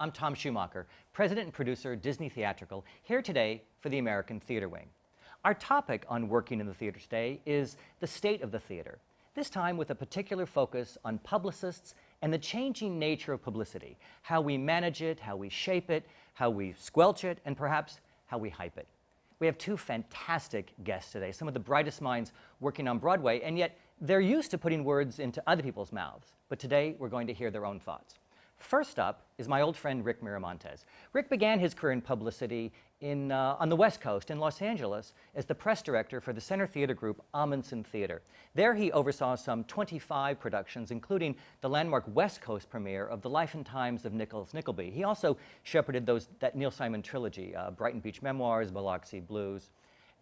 I'm Tom Schumacher, president and producer, Disney Theatrical, here today for the American Theater Wing. Our topic on Working in the Theater today is the state of the theater, this time with a particular focus on publicists and the changing nature of publicity, how we manage it, how we shape it, how we squelch it, and perhaps how we hype it. We have two fantastic guests today, some of the brightest minds working on Broadway, and yet they're used to putting words into other people's mouths. But today, we're going to hear their own thoughts. First up is my old friend Rick Miramontes. Rick began his career in publicity on the West Coast in Los Angeles as the press director for the Center Theater Group Amundsen Theater. There he oversaw some 25 productions, including the landmark West Coast premiere of The Life and Times of Nicholas Nickleby. He also shepherded that Neil Simon trilogy, Brighton Beach Memoirs, Biloxi Blues.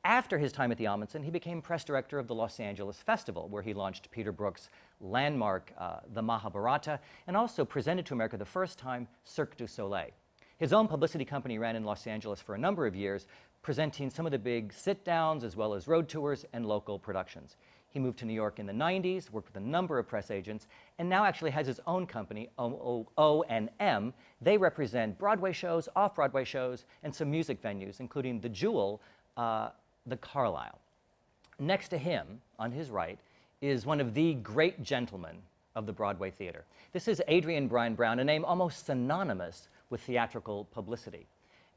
After his time at the Amundsen, he became press director of the Los Angeles Festival, where he launched Peter Brook's landmark, The Mahabharata, and also presented to America the first time Cirque du Soleil. His own publicity company ran in Los Angeles for a number of years, presenting some of the big sit-downs as well as road tours and local productions. He moved to New York in the 90s, worked with a number of press agents, and now actually has his own company, O&M. They represent Broadway shows, off-Broadway shows, and some music venues, including the Jewel, the Carlisle. Next to him, on his right, is one of the great gentlemen of the Broadway theater. This is Adrian Bryan-Brown, a name almost synonymous with theatrical publicity.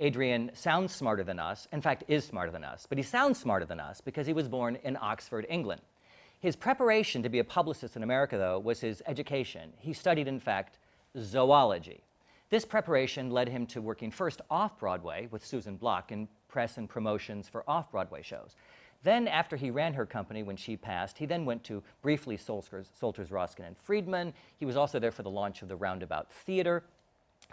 Adrian sounds smarter than us, in fact is smarter than us, but he sounds smarter than us because he was born in Oxford, England. His preparation to be a publicist in America, though, was his education. He studied, in fact, zoology. This preparation led him to working first off-Broadway with Susan Block in press and promotions for off-Broadway shows. Then, after he ran her company when she passed, he then went to briefly Solters, Roskin and Friedman. He was also there for the launch of the Roundabout Theater.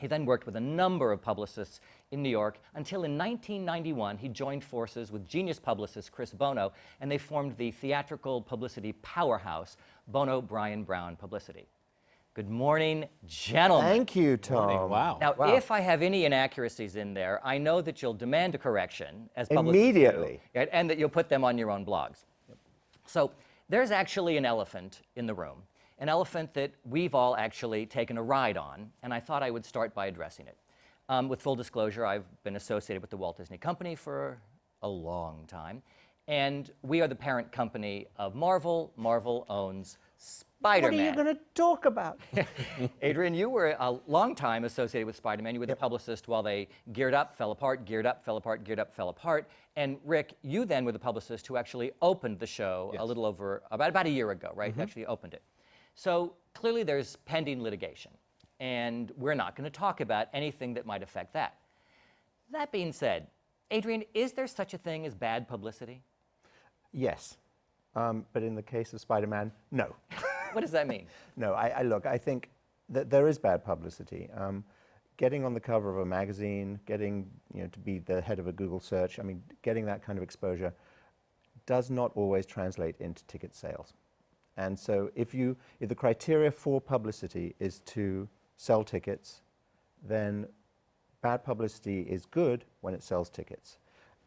He then worked with a number of publicists in New York until in 1991 he joined forces with genius publicist Chris Bono, and they formed the theatrical publicity powerhouse, Bono Bryan-Brown Publicity. Good morning, gentlemen. Thank you, Tom. Wow. Now, if I have any inaccuracies in there, I know that you'll demand a correction as publicists Immediately. do, and that you'll put them on your own blogs. So there's actually an elephant in the room, an elephant that we've all actually taken a ride on, and I thought I would start by addressing it. With full disclosure, I've been associated with the Walt Disney Company for a long time, and we are the parent company of Marvel. Marvel owns Spider-Man. What are you going to talk about? Adrian, you were a long time associated with Spider-Man. You were the publicist while they geared up, fell apart, geared up, fell apart, geared up, fell apart. And Rick, you then were the publicist who actually opened the show a little over, about a year ago, right? Actually opened it. So clearly there's pending litigation, and we're not going to talk about anything that might affect that. That being said, Adrian, is there such a thing as bad publicity? Yes, but in the case of Spider-Man, no. What does that mean? No, look, I think that there is bad publicity. Getting on the cover of a magazine, getting to be the head of a Google search, I mean, getting that kind of exposure does not always translate into ticket sales. And so if the criteria for publicity is to sell tickets, then bad publicity is good when it sells tickets.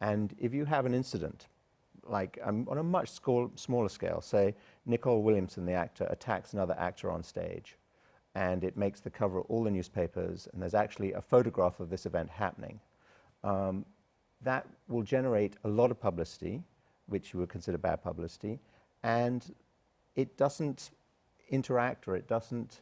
And if you have an incident, like on a much smaller scale, say Nicole Williamson, the actor, attacks another actor on stage, and it makes the cover of all the newspapers, and there's actually a photograph of this event happening, that will generate a lot of publicity, which you would consider bad publicity, and it doesn't interact or it doesn't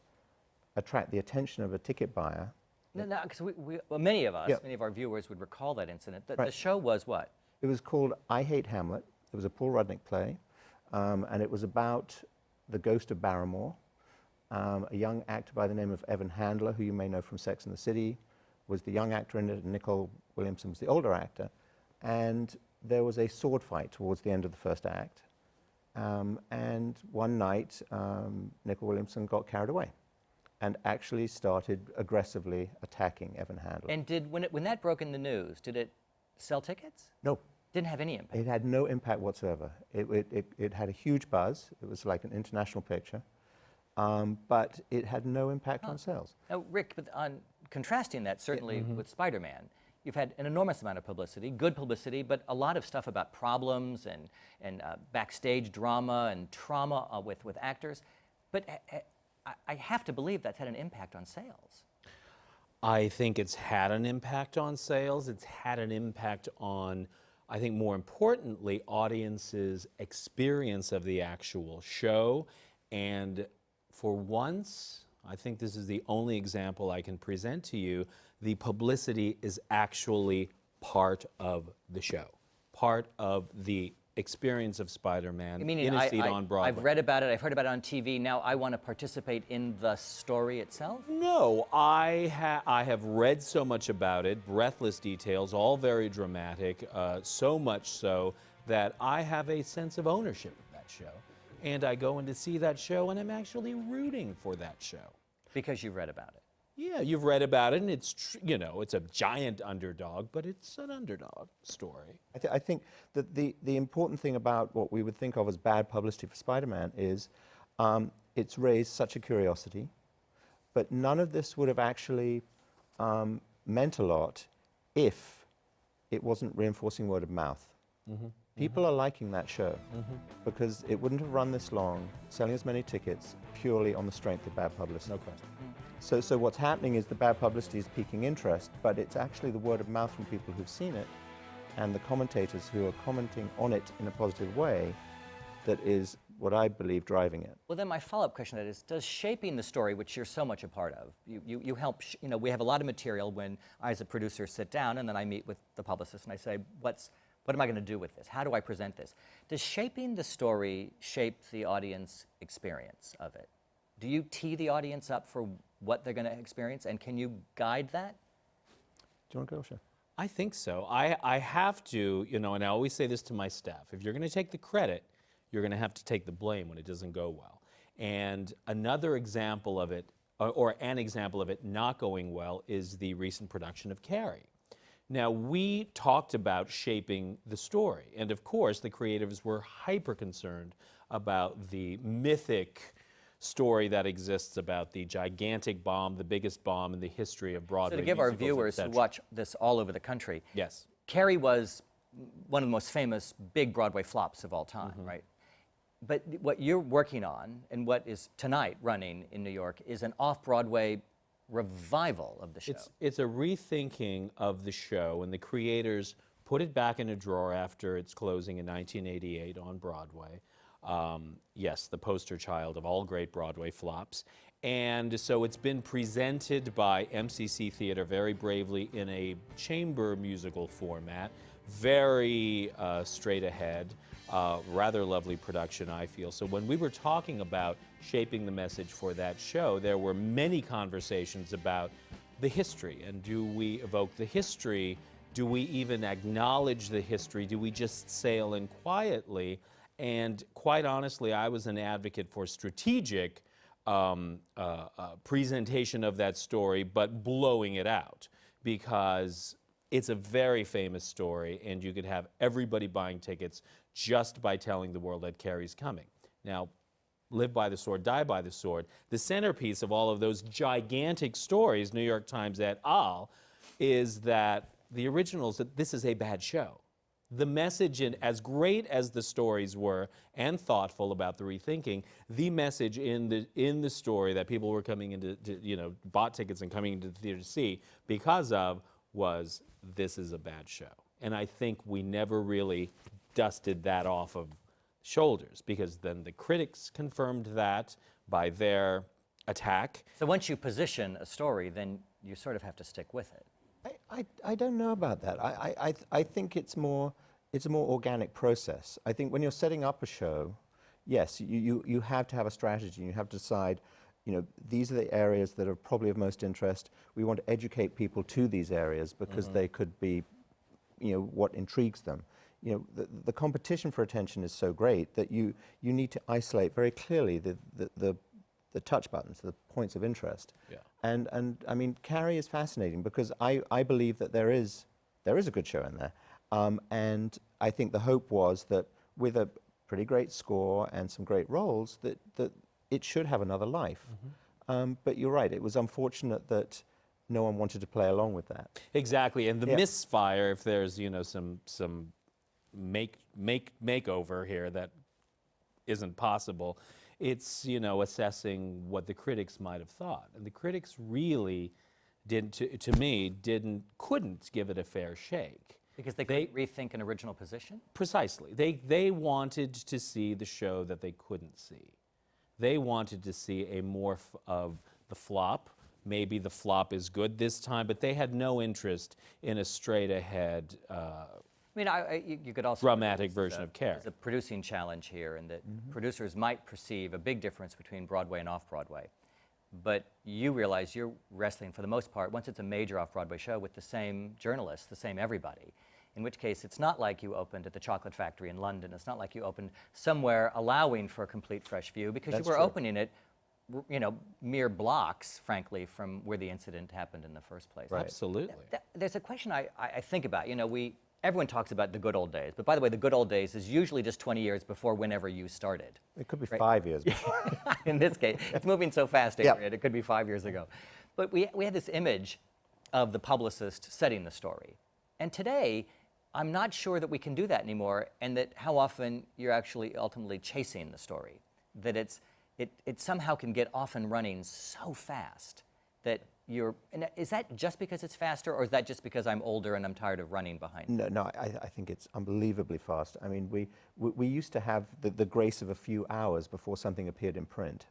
attract the attention of a ticket buyer. No, because well, many of us, many of our viewers would recall that incident. The show was what? It was called I Hate Hamlet. It was a Paul Rudnick play, and it was about the ghost of Barrymore. A young actor by the name of Evan Handler, who you may know from Sex and the City, was the young actor in it, and Nicole Williamson was the older actor. And there was a sword fight towards the end of the first act. And one night, Nicole Williamson got carried away and actually started aggressively attacking Evan Handler. And when that broke in the news, did it sell tickets? No. Didn't have any impact? It had no impact whatsoever. It had a huge buzz. It was like an international picture. But it had no impact on sales. Now, Rick, but on contrasting that, certainly with Spider-Man, you've had an enormous amount of publicity, good publicity, but a lot of stuff about problems and backstage drama and trauma with actors. But I have to believe that's had an impact on sales. I think it's had an impact on sales. It's had an impact on, I think more importantly, audiences' experience of the actual show. And for once, I think this is the only example I can present to you, the publicity is actually part of the show, part of the experience of Spider-Man in a seat on Broadway. I've read about it, I've heard about it on TV, now I want to participate in the story itself? No, I have read so much about it, breathless details, all very dramatic, so much so that I have a sense of ownership of that show. And I go in to see that show and I'm actually rooting for that show. Because you've read about it. Yeah, you've read about it, and it's, you know, it's a giant underdog, but it's an underdog story. I think that the important thing about what we would think of as bad publicity for Spider-Man is it's raised such a curiosity, but none of this would have actually meant a lot if it wasn't reinforcing word of mouth. Mm-hmm. People are liking that show because it wouldn't have run this long, selling as many tickets purely on the strength of bad publicity. No question. So what's happening is the bad publicity is piquing interest, but it's actually the word of mouth from people who've seen it and the commentators who are commenting on it in a positive way that is what I believe driving it. Well, then my follow-up question to that is, does shaping the story, which you're so much a part of, you help, you know, we have a lot of material when I as a producer sit down and then I meet with the publicist and I say, what am I going to do with this? How do I present this? Does shaping the story shape the audience experience of it? Do you tee the audience up for what they're going to experience, and can you guide that? Do you want to go, Chef? I think so. I have to, you know, and I always say this to my staff, if you're going to take the credit, you're going to have to take the blame when it doesn't go well. And another example of it, or an example of it not going well, is the recent production of Carrie. Now, we talked about shaping the story, and of course, the creatives were hyper concerned about the mythic story that exists about the gigantic bomb, the biggest bomb in the history of Broadway. So to give our viewers who watch this all over the country, yes, Carrie was one of the most famous big Broadway flops of all time, right? But what you're working on, and what is tonight running in New York, is an off-Broadway revival of the show. It's a rethinking of the show, and the creators put it back in a drawer after its closing in 1988 on Broadway. Yes, the poster child of all great Broadway flops. And so it's been presented by MCC Theater very bravely in a chamber musical format, very straight ahead, rather lovely production, I feel. So when we were talking about shaping the message for that show, there were many conversations about the history, and do we evoke the history? Do we even acknowledge the history? Do we just sail in quietly? And quite honestly, I was an advocate for strategic presentation of that story, but blowing it out, because it's a very famous story, and you could have everybody buying tickets just by telling the world that Carrie's coming. Now, live by the sword, die by the sword. The centerpiece of all of those gigantic stories, New York Times et al., is that the originals, that this is a bad show. The message, in as great as the stories were and thoughtful about the rethinking, the message in the story that people were coming into, you know, bought tickets and coming into the theater to see because of was, this is a bad show. And I think we never really dusted that off of shoulders, because then the critics confirmed that by their attack. So once you position a story, then you sort of have to stick with it. I don't know about that. I think it's a more organic process. I think when you're setting up a show, yes, you have to have a strategy. You have to decide, you know, these are the areas that are probably of most interest. We want to educate people to these areas because they could be, you know, what intrigues them. You know, the competition for attention is so great that you need to isolate very clearly the touch buttons, the points of interest. Yeah. And I mean, Carrie is fascinating because I believe that there is a good show in there. And I think the hope was that with a pretty great score and some great roles, that it should have another life. But you're right, it was unfortunate that no one wanted to play along with that. Exactly, and the misfire, if there's, you know, some makeover here that isn't possible, it's, you know, assessing what the critics might have thought. And the critics really to me, couldn't give it a fair shake. Because they couldn't rethink an original position? Precisely. They wanted to see the show that they couldn't see. They wanted to see a morph of the flop. Maybe the flop is good this time, but they had no interest in a straight-ahead I mean, you could also dramatic version of Care. There's a producing challenge here, and that producers might perceive a big difference between Broadway and off-Broadway. But you realize you're wrestling, for the most part, once it's a major off-Broadway show, with the same journalists, the same everybody. In which case, it's not like you opened at the Chocolate Factory in London. It's not like you opened somewhere allowing for a complete fresh view, because you were opening it, you know, mere blocks, frankly, from where the incident happened in the first place. Right. Absolutely. There's a question I think about. You know, everyone talks about the good old days, but by the way, the good old days is usually just 20 years before whenever you started. It could be 5 years before. In this case, it's moving so fast, Adrian, it could be 5 years ago. But we had this image of the publicist setting the story. And today, I'm not sure that we can do that anymore, and that how often you're actually ultimately chasing the story. That it somehow can get off and running so fast that and is that just because it's faster, or is that just because I'm older and I'm tired of running behind? No, I think it's unbelievably fast. I mean, we used to have the grace of a few hours before something appeared in print.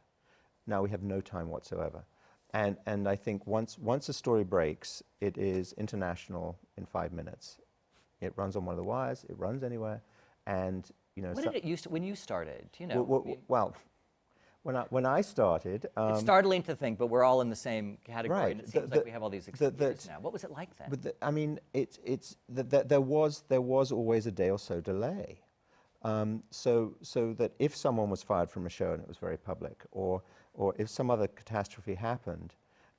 Now we have no time whatsoever. And I think once a story breaks, it is international in 5 minutes. It runs on one of the wires, it runs anywhere, and, you know... When did it used to, when you started, you know? Well, when I started... it's startling to think, but we're all in the same category, right. and it seems like we have all these experiences now. What was it like then? But I mean, there was always a day or so delay. So that if someone was fired from a show and it was very public, or if some other catastrophe happened,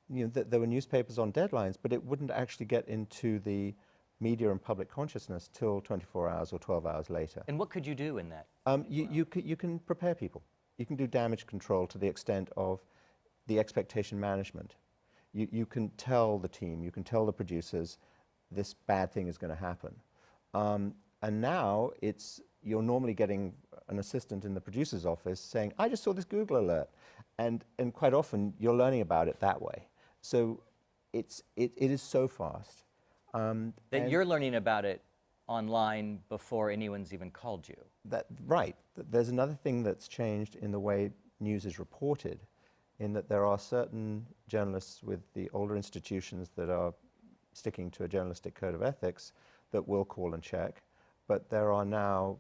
you know, there were newspapers on deadlines, but it wouldn't actually get into the media and public consciousness till 24 hours or 12 hours later. And what could you do in that? You can prepare people. You can do damage control to the extent of the expectation management. You can tell the team, you can tell the producers, this bad thing is going to happen. And now you're normally getting an assistant in the producer's office saying, I just saw this Google alert. And quite often you're learning about it that way. So it is so fast. That you're learning about it online before anyone's even called you. Right. There's another thing that's changed in the way news is reported, in that there are certain journalists with the older institutions that are sticking to a journalistic code of ethics that will call and check, but there are now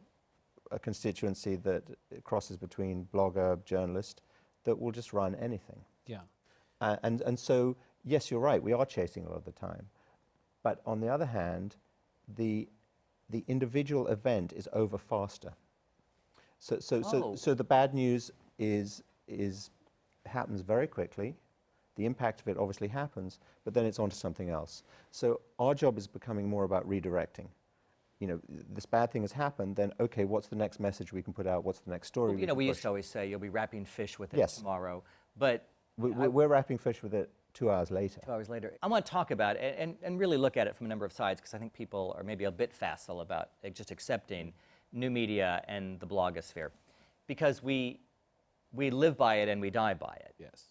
a constituency that crosses between blogger, journalist, that will just run anything. Yeah. And so, yes, you're right, we are chasing a lot of the time. But on the other hand, the individual event is over faster. So the bad news happens very quickly. The impact of it obviously happens, but then it's on to something else. So our job is becoming more about redirecting. You know, this bad thing has happened, then okay, what's the next message we can put out? What's the next story? Well, you know, we used to always say you'll be wrapping fish with it Yes. tomorrow, but we're wrapping fish with it 2 hours later. 2 hours later. I want to talk about it and really look at it from a number of sides, because I think people are maybe a bit facile about just accepting new media and the blogosphere, because we live by it and we die by it. Yes.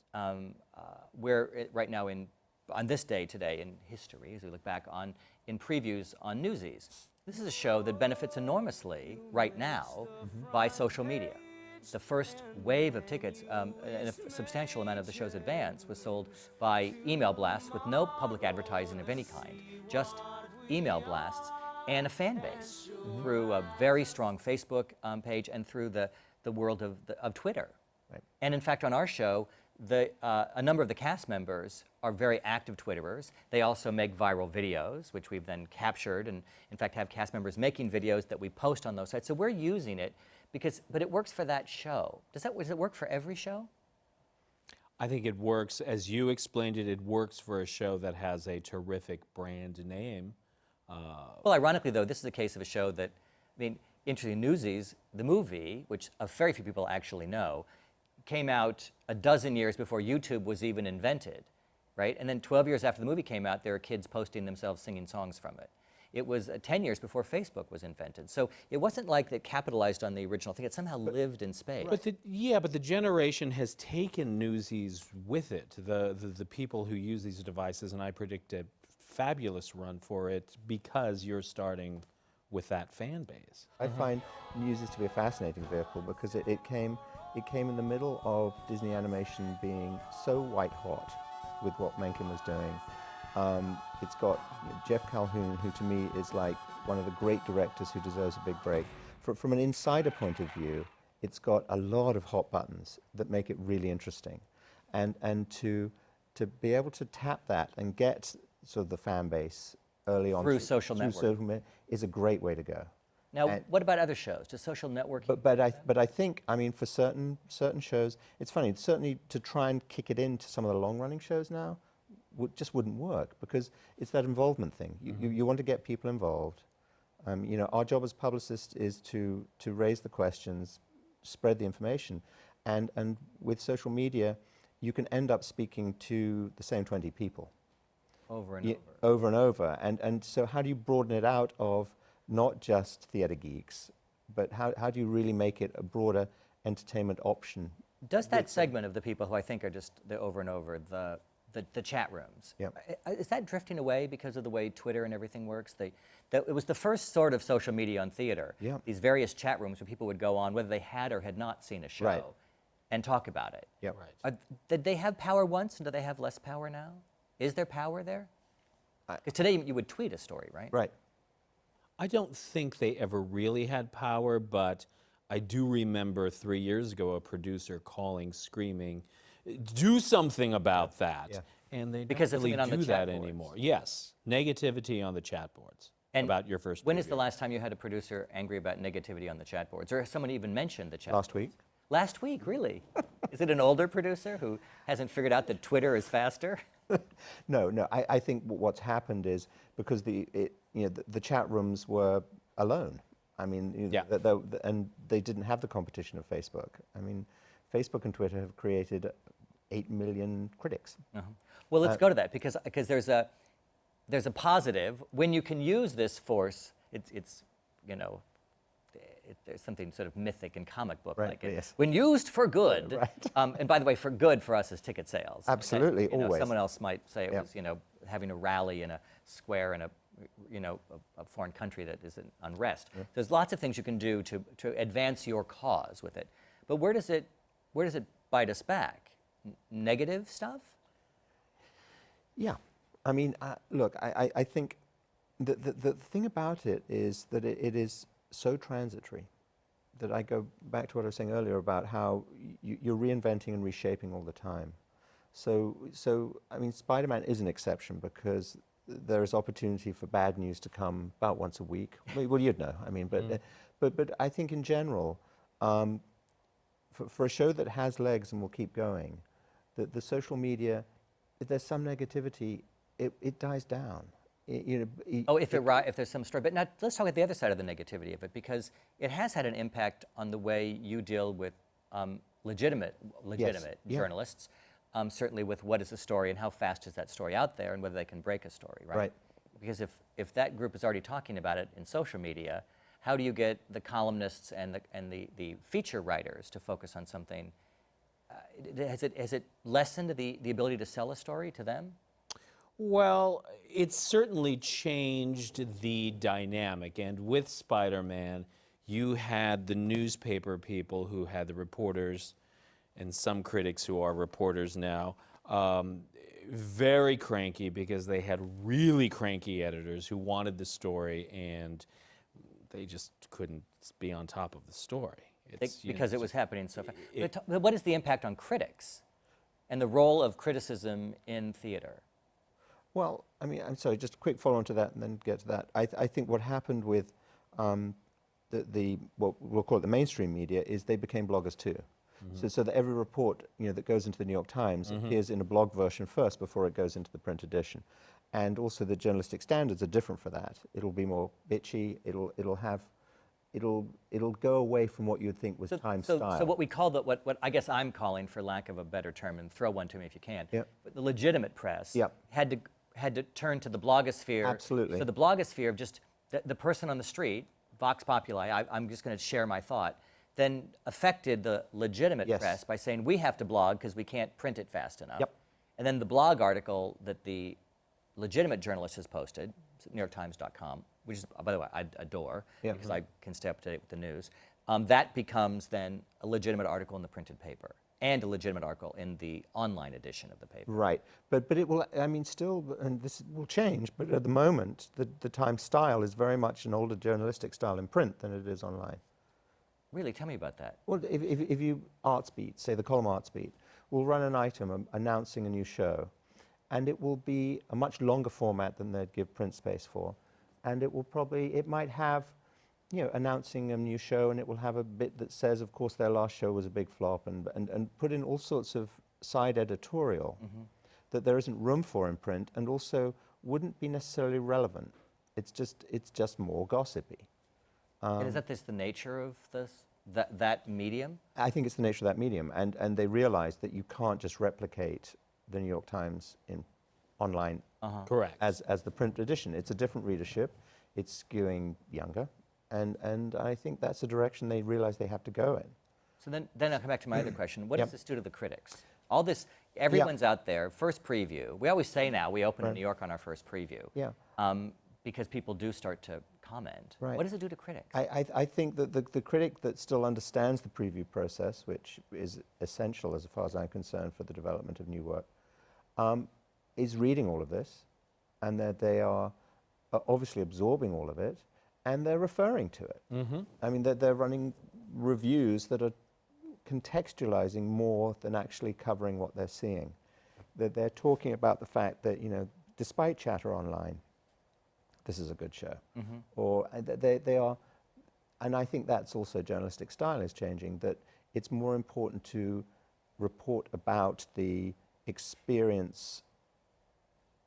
We're right now on this day today in history, as we look back in previews on Newsies. This is a show that benefits enormously right now by social media. The first wave of tickets, and a substantial amount of the show's advance, was sold by email blasts with no public advertising of any kind, just email blasts and a fan base through a very strong Facebook page and through the world of Twitter. Right. And in fact, on our show, a number of the cast members are very active Twitterers. They also make viral videos, which we've then captured, and in fact have cast members making videos that we post on those sites. So we're using it. But it works for that show. Does it work for every show? I think it works, as you explained it, it works for a show that has a terrific brand name. Well, ironically, though, this is a case of a show that, I mean, interesting, Newsies, the movie, which very few people actually know, came out a dozen years before YouTube was even invented, right? And then 12 years after the movie came out, there are kids posting themselves singing songs from it. It was 10 years before Facebook was invented. So it wasn't like it capitalized on the original thing. It somehow lived in space. But but the generation has taken Newsies with it. The people who use these devices, and I predict a fabulous run for it because you're starting with that fan base. I find Newsies to be a fascinating vehicle because it came in the middle of Disney animation being so white hot with what Menken was doing. It's got Jeff Calhoun, who to me is like one of the great directors who deserves a big break. From an insider point of view, it's got a lot of hot buttons that make it really interesting. And to be able to tap that and get sort of the fan base early on through social networking is a great way to go. Now, what about other shows? Does social networking? But I think, I mean, for certain shows, it's funny. Certainly, to try and kick it into some of the long-running shows now, just wouldn't work because it's that involvement thing. You want to get people involved. You know, our job as publicists is to raise the questions, spread the information, and with social media, you can end up speaking to the same 20 people Over and over. And so, how do you broaden it out of not just theater geeks, but how do you really make it a broader entertainment option? Does that segment of the people who I think are just the over and over, the chat rooms, is that drifting away because of the way Twitter and everything works? It was the first sort of social media on theater. Yeah. These various chat rooms where people would go on, whether they had or had not seen a show, Right. and talk about it. Yep. Right. Did they have power once, and do they have less power now? Is there power there? Because today you would tweet a story, right? Right. I don't think they ever really had power, but I do remember 3 years ago a producer calling, screaming, do something about that. Yeah. And they Because don't it's really even on the do chat that boards. anymore. Yes, negativity on the chat boards And about your first When is preview. the last time you had a producer angry about negativity on the chat boards? Or someone even mentioned the chat Last boards? week. Last week, really? Is it an older producer who hasn't figured out that Twitter is faster? No. I think what's happened is because the chat rooms were alone. I mean, Yeah. and they didn't have the competition of Facebook. I mean, Facebook and Twitter have created 8 million critics. Well, let's go to that because there's a positive when you can use this force. It's you know, there's something sort of mythic and comic book like it. Yes. When used for good, Right. And by the way, for good for us is ticket sales. okay? Absolutely, You know, always. someone else might say it Yeah. was having a rally in a square in a foreign country that is in unrest. There's lots of things you can do to advance your cause with it. But where does it bite us back? Negative stuff? Yeah. I mean, look, I think the thing about it is that it is so transitory that I go back to what I was saying earlier about how you're reinventing and reshaping all the time. So I mean, Spider-Man is an exception because there is opportunity for bad news to come about once a week. Well, you'd know. I mean, but I think in general, for a show that has legs and will keep going, the social media, if there's some negativity, it dies down. If there's some story. But now let's talk about the other side of the negativity of it, because it has had an impact on the way you deal with legitimate Yeah. journalists, certainly with what is a story and how fast is that story out there and whether they can break a story, right? Right. Because if that group is already talking about it in social media, how do you get the columnists and the feature writers to focus on something? Has it lessened the ability to sell a story to them? Well, it's certainly changed the dynamic. And with Spider-Man, you had the newspaper people who had the reporters and some critics who are reporters now, very cranky because they had really cranky editors who wanted the story and they just couldn't be on top of the story. Because it was happening so fast. But what is the impact on critics and the role of criticism in theater? Well, I mean, I'm sorry, just a quick follow-on to that and then get to that. I think what happened with what we'll call it the mainstream media is they became bloggers too. So that every report that goes into the New York Times appears in a blog version first before it goes into the print edition. And also the journalistic standards are different for that. It'll be more bitchy, it'll go away from what you'd think was Times style. So what we call what I guess I'm calling, for lack of a better term, and throw one to me if you can, Yep. but the legitimate press Yep. had had to turn to the blogosphere. Absolutely. So the blogosphere of just the person on the street, Vox Populi, I'm just going to share my thought, then affected the legitimate Yes. press by saying we have to blog because we can't print it fast enough. Yep. And then the blog article that the legitimate journalist has posted, NewYorkTimes.com, which is, by the way, I adore Yeah. because I can stay up to date with the news. That becomes then a legitimate article in the printed paper and a legitimate article in the online edition of the paper. Right, but it will, I mean, still, and this will change, but at the moment, the Times style is very much an older journalistic style in print than it is online. Really, tell me about that. Well, if you Artsbeat, say the column Artsbeat, will run an item announcing a new show, and it will be a much longer format than they'd give print space for, and it will probably, it might have, you know, announcing a new show, and it will have a bit that says, of course, their last show was a big flop, and put in all sorts of side editorial that there isn't room for in print, and also wouldn't be necessarily relevant. It's just more gossipy. And is that just the nature of that medium? I think it's the nature of that medium, and they realize that you can't just replicate the New York Times in online Correct. as the print edition. It's a different readership. It's skewing younger, and I think that's the direction they realize they have to go in. So then I'll come back to my other question. What Yep. does this do to the critics? All this, everyone's out there, first preview. We always say now, we open in New York on our first preview. Yeah. Because people do start to comment. Right. What does it do to critics? I think that the critic that still understands the preview process, which is essential as far as I'm concerned for the development of new work, is reading all of this, and that they are obviously absorbing all of it, and they're referring to it. I mean, they're running reviews that are contextualizing more than actually covering what they're seeing. They're talking about the fact that, you know, despite chatter online, this is a good show. Or they are, and I think that's also journalistic style is changing, that it's more important to report about the experience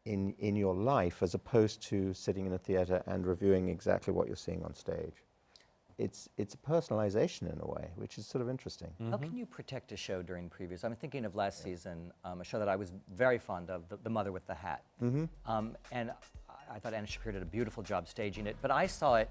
in your life as opposed to sitting in a theater and reviewing exactly what you're seeing on stage. It's a personalization in a way, which is sort of interesting. How can you protect a show during previews? I'm thinking of last season, a show that I was very fond of, The Mother with the Hat. And I thought Anna Shapiro did a beautiful job staging it, but I saw it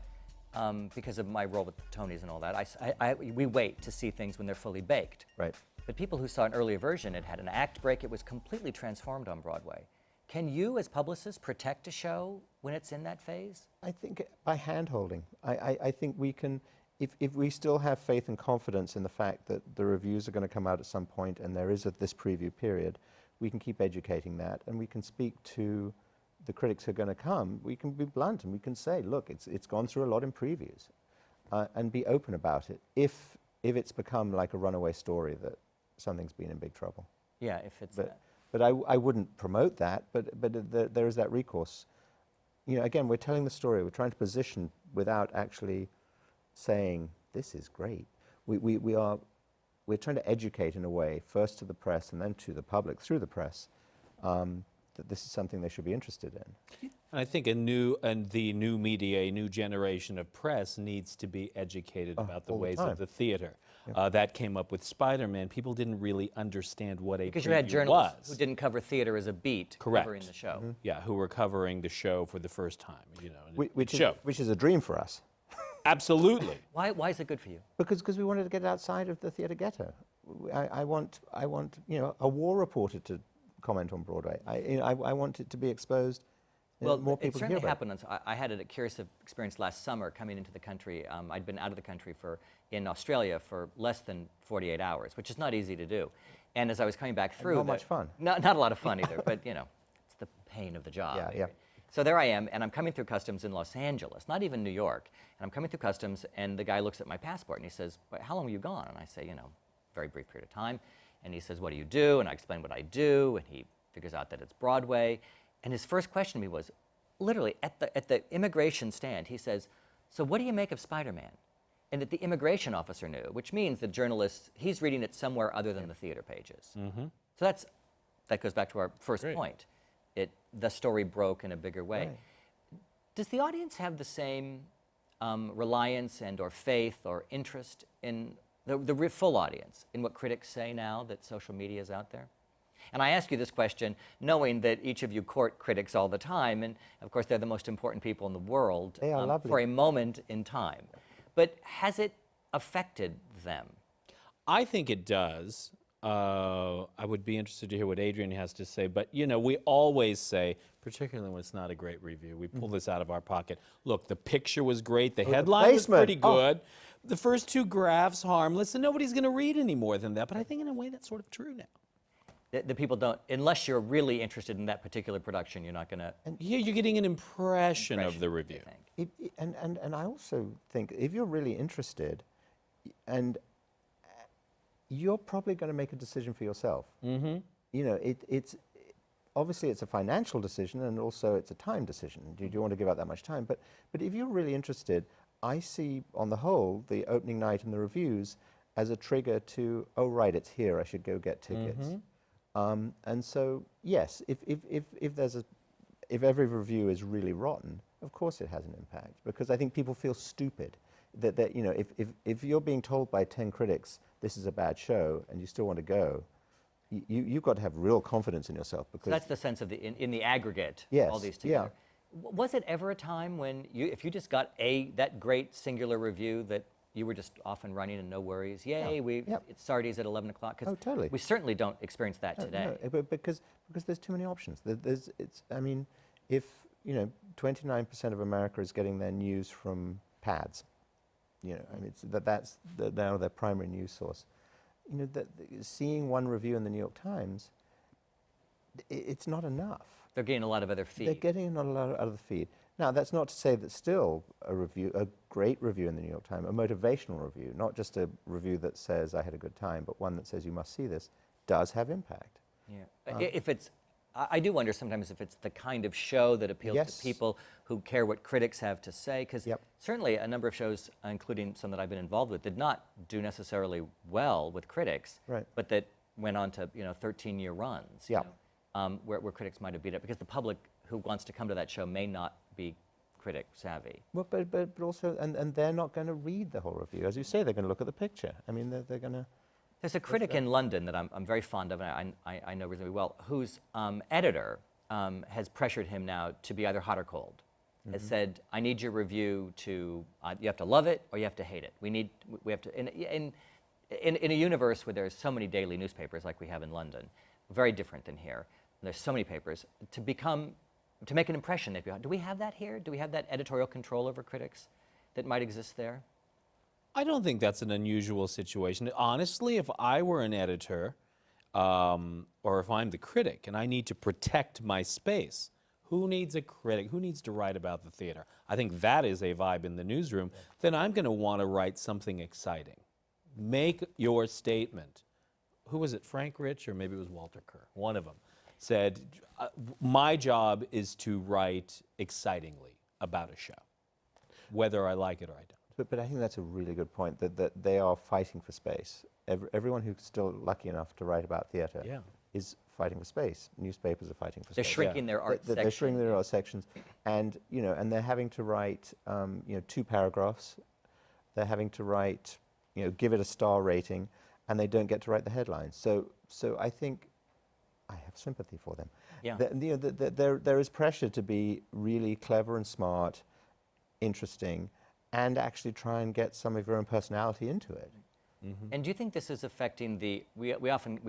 because of my role with the Tonys and all that. We wait to see things when they're fully baked. Right. But people who saw an earlier version, it had an act break, it was completely transformed on Broadway. Can you, as publicists, protect a show when it's in that phase? I think by hand-holding. I think we can, if we still have faith and confidence in the fact that the reviews are going to come out at some point and there is this preview period, we can keep educating that, and we can speak to the critics who are going to come. We can be blunt and we can say, look, it's gone through a lot in previews, and be open about it if it's become like a runaway story that something's been in big trouble. Yeah, if it's But I wouldn't promote that, but there is that recourse. You know, again, we're telling the story, we're trying to position without actually saying, this is great. We're trying to educate in a way, first to the press and then to the public through the press, that this is something they should be interested in. And I think the new media, a new generation of press needs to be educated about the all the ways time. of the theater. That came up with Spider-Man. People didn't really understand what a because preview you had journalists was. who didn't cover theater as a beat Correct. covering the show. Yeah, who were covering the show for the first time, you know. Which is a dream for us. Absolutely. Why is it good for you? Because we wanted to get outside of the theater ghetto. I want you know, a war reporter to comment on Broadway. I want it to be exposed. Well, more it people to hear certainly about it. happened. I had a curious experience last summer coming into the country. I'd been out of the country in Australia for less than 48 hours, which is not easy to do. And as I was coming back through, not much fun. Not a lot of fun either, but you know, it's the pain of the job. Yeah. So there I am, and I'm coming through customs in Los Angeles, not even New York. And I'm coming through customs, and the guy looks at my passport and he says, "Well, how long were you gone?" And I say, you know, very brief period of time. And he says, "What do you do?" And I explain what I do, and he figures out that it's Broadway. And his first question to me was, literally at the immigration stand, he says, "So what do you make of Spider-Man?" And that the immigration officer knew, which means the journalist, he's reading it somewhere other than the theater pages. So that goes back to our first point. The story broke in a bigger way. Right. Does the audience have the same reliance and or faith or interest in the full audience in what critics say now that social media is out there? And I ask you this question knowing that each of you court critics all the time, and of course they're the most important people in the world They are lovely. for a moment in time. But has it affected them? I think it does. I would be interested to hear what Adrian has to say, but you know, we always say, particularly when it's not a great review, we pull this out of our pocket. Look, the picture was great, the headline was pretty good, the first two graphs harmless, and nobody's going to read any more than that. But I think in a way that's sort of true now. The people don't, unless you're really interested in that particular production, you're not going to. Here you're getting an impression of the review. And I also think if you're really interested, and you're probably going to make a decision for yourself. You know, it's obviously it's a financial decision, and also it's a time decision. Do you want to give out that much time? But if you're really interested, I see on the whole the opening night and the reviews as a trigger to, oh right, it's here, I should go get tickets. And so yes, if every review is really rotten, of course it has an impact, because I think people feel stupid that you know, if you're being told by 10 critics this is a bad show and you still want to go, you've got to have real confidence in yourself, because So that's the sense of in the aggregate, Yes, all these together. Was it ever a time when if you just got that great singular review that you were just off and running and no worries? Yay, it's Sardi's at 11 o'clock. Oh, totally. We certainly don't experience that today. No, but because there's too many options. I mean, if you know, 29% of America is getting their news from pads. You know, I mean, that's now their primary news source. You know, seeing one review in the New York Times, it's not enough. They're getting a lot of other feed. They're getting a lot of other feed. Now, that's not to say that still a great review in the New York Times, a motivational review, not just a review that says I had a good time, but one that says you must see this, does have impact. Yeah. If it's, I do wonder sometimes if it's the kind of show that appeals to people who care what critics have to say, because certainly a number of shows, including some that I've been involved with, did not do necessarily well with critics, but that went on to 13-year runs, you know, where critics might have beat up, because the public who wants to come to that show may not be critic savvy. Well, but also, and they're not going to read the whole review. As you say, they're going to look at the picture. I mean, they're going to... There's a critic in London that I'm very fond of, and I know reasonably well, whose editor has pressured him now to be either hot or cold. Has said, I need your review to, you have to love it or you have to hate it. We have to, in a universe where there's so many daily newspapers like we have in London, very different than here, and there's so many papers, to make an impression, do we have that here? Do we have that editorial control over critics that might exist there? I don't think that's an unusual situation. Honestly, if I were an editor, or if I'm the critic and I need to protect my space, who needs a critic? Who needs to write about the theater? I think that is a vibe in the newsroom. Then I'm going to want to write something exciting. Make your statement. Who was it, Frank Rich, or maybe it was Walter Kerr? One of them said, my job is to write excitingly about a show, whether I like it or I don't. But I think that's a really good point, that they are fighting for space. Everyone who's still lucky enough to write about theater is fighting for space. Newspapers are fighting for space. They're shrinking their art sections. They're shrinking their art sections. And, you know, and they're having to write, 2 paragraphs. They're having to write, give it a star rating, and they don't get to write the headlines. So I think I have sympathy for them. Yeah. There is pressure to be really clever and smart, interesting, and actually try and get some of your own personality into it. And do you think this is affecting we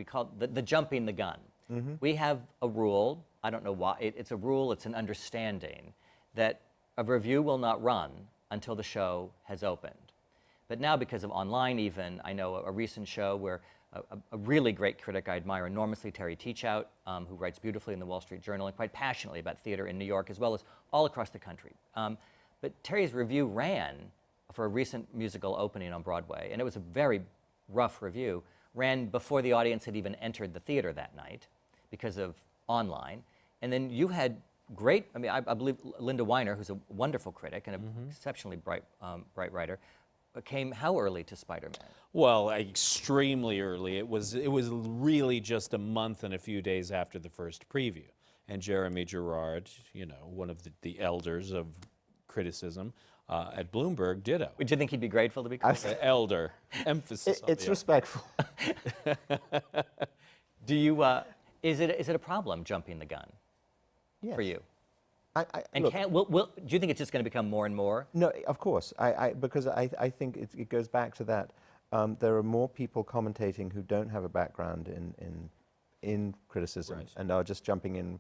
call it the jumping the gun? We have a rule, I don't know why, it's a rule, it's an understanding, that a review will not run until the show has opened. But now, because of online even, I know a recent show where a really great critic I admire enormously, Terry Teachout, who writes beautifully in the Wall Street Journal and quite passionately about theater in New York as well as all across the country. But Terry's review ran for a recent musical opening on Broadway, and it was a very rough review, ran before the audience had even entered the theater that night because of online. And then you had great, I believe Linda Weiner, who's a wonderful critic and an exceptionally bright writer, came how early to Spider-Man? Well, extremely early. It was really just a month and a few days after the first preview. And Jeremy Gerard, one of the elders of criticism at Bloomberg, ditto. Would you think he'd be grateful to be called? Elder, emphasis on it's the respectful. Do you, Is it a problem jumping the gun Yes. for you? Look, Do you think it's just going to become more and more? no, of course, because I think it goes back to that. There are more people commentating who don't have a background in criticism Right. and are just jumping in.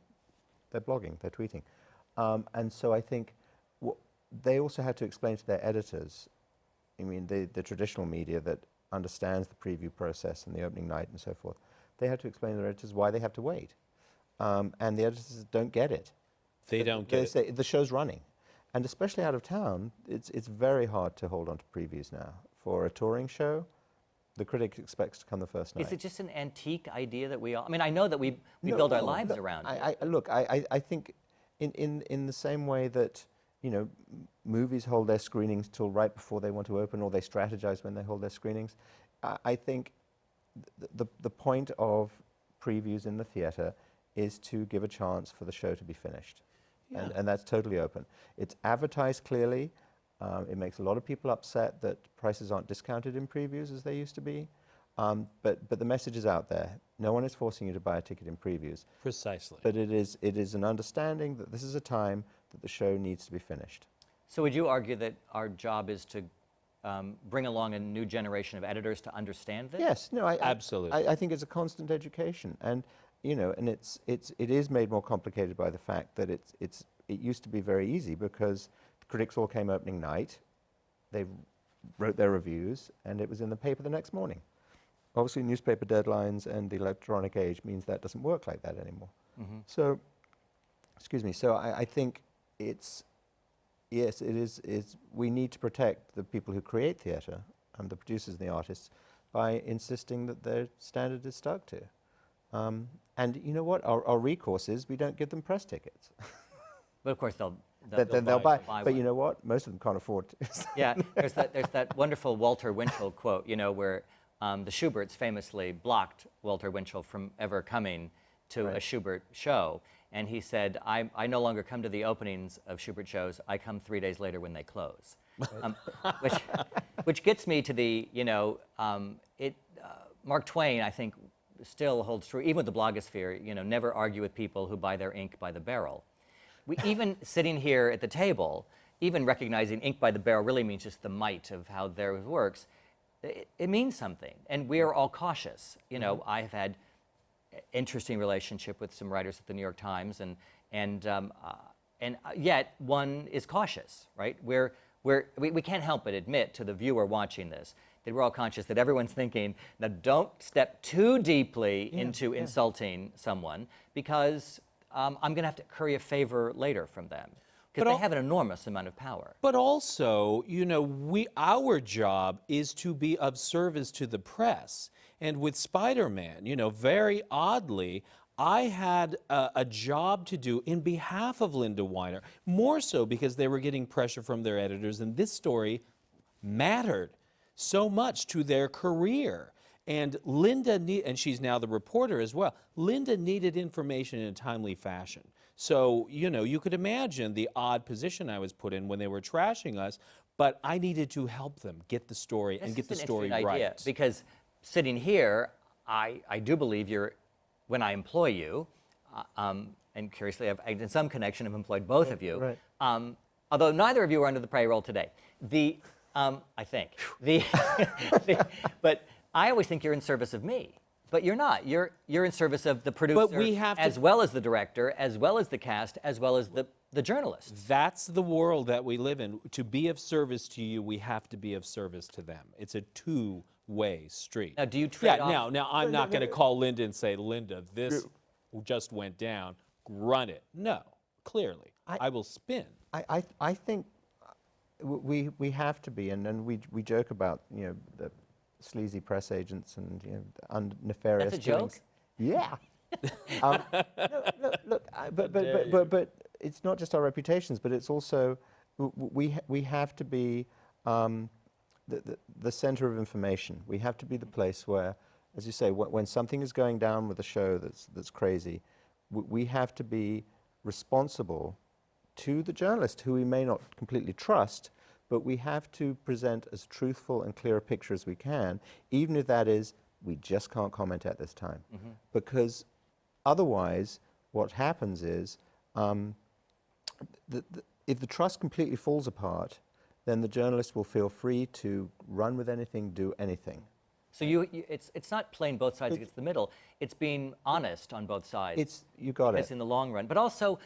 They're blogging, they're tweeting, and so I think they also had to explain to their editors. I mean, the traditional media that understands the preview process and the opening night and so forth. They had to explain to their editors why they have to wait, and the editors don't get it. They don't get They it. say the show's running, and especially out of town, it's very hard to hold on to previews now. For a touring show, the critic expects to come the first night. Is it just an antique idea that we all? I mean, I know that we No, build our no, lives look, around it. I think in the same way that movies hold their screenings till right before they want to open, or they strategize when they hold their screenings. I think the point of previews in the theater is to give a chance for the show to be finished. Yeah. And that's totally open. It's advertised clearly. It makes a lot of people upset that prices aren't discounted in previews as they used to be. But the message is out there. No one is forcing you to buy a ticket in previews. Precisely. But it is an understanding that this is a time that the show needs to be finished. So would you argue that our job is to bring along a new generation of editors to understand this? Yes, no, Absolutely. I think it's a constant education, and and it is made more complicated by the fact that it used to be very easy because the critics all came opening night, they wrote their reviews, and it was in the paper the next morning. Obviously, newspaper deadlines and the electronic age means that doesn't work like that anymore. Mm-hmm. So, excuse me. So I think it's yes, it is. We need to protect the people who create theatre and the producers and the artists by insisting that their standard is stuck to. And you know what? Our recourse is we don't give them press tickets. But of course they'll buy. But one. you know what? Most of them can't afford to. Yeah, there's that wonderful Walter Winchell quote, where the Schuberts famously blocked Walter Winchell from ever coming to a Schubert show. And he said, I no longer come to the openings of Schubert shows, I come 3 days later when they close. Which gets me to the, Mark Twain, I think, still holds true, even with the blogosphere, never argue with people who buy their ink by the barrel. We even sitting here at the table, even recognizing ink by the barrel really means just the might of how theirs works, it means something, and we are all cautious. I have had interesting relationship with some writers at the New York Times, and yet one is cautious, right? We can't help but admit to the viewer watching this that we're all conscious that everyone's thinking, now don't step too deeply into insulting someone, because I'm going to have to curry a favor later from them. Because they have an enormous amount of power. But also, our job is to be of service to the press. And with Spider-Man, very oddly, I had a job to do in behalf of Linda Weiner, more so because they were getting pressure from their editors, and this story mattered so much to their career. And Linda, and she's now the reporter as well, Linda needed information in a timely fashion. So, you could imagine the odd position I was put in when they were trashing us, but I needed to help them get the story and get the story right. Idea, because sitting here, I do believe when I employ you, and curiously, in some connection, I've employed both of you, Right. Although neither of you are under the payroll today. I think. But I always think you're in service of me. But you're not. You're in service of the producer, as well as the director, as well as the cast, as well as the journalist. That's the world that we live in. To be of service to you, we have to be of service to them. It's a two-way street. Now, do you trade off? Now I'm not going to call Linda and say, Linda, this just went down. Run it. No, clearly. I will spin. I think we have to be, and we joke about the sleazy press agents and nefarious. That's a joke? Doings. Yeah. Look, but it's not just our reputations, but it's also we have to be the center of information. We have to be the place where, as you say, when something is going down with a show that's crazy, we have to be responsible to the journalist, who we may not completely trust, but we have to present as truthful and clear a picture as we can, even if that is, we just can't comment at this time. Mm-hmm. Because otherwise, what happens is, if the trust completely falls apart, then the journalist will feel free to run with anything, do anything. So it's not playing both sides against the middle. It's being honest on both sides. You got because it. in the long run, but also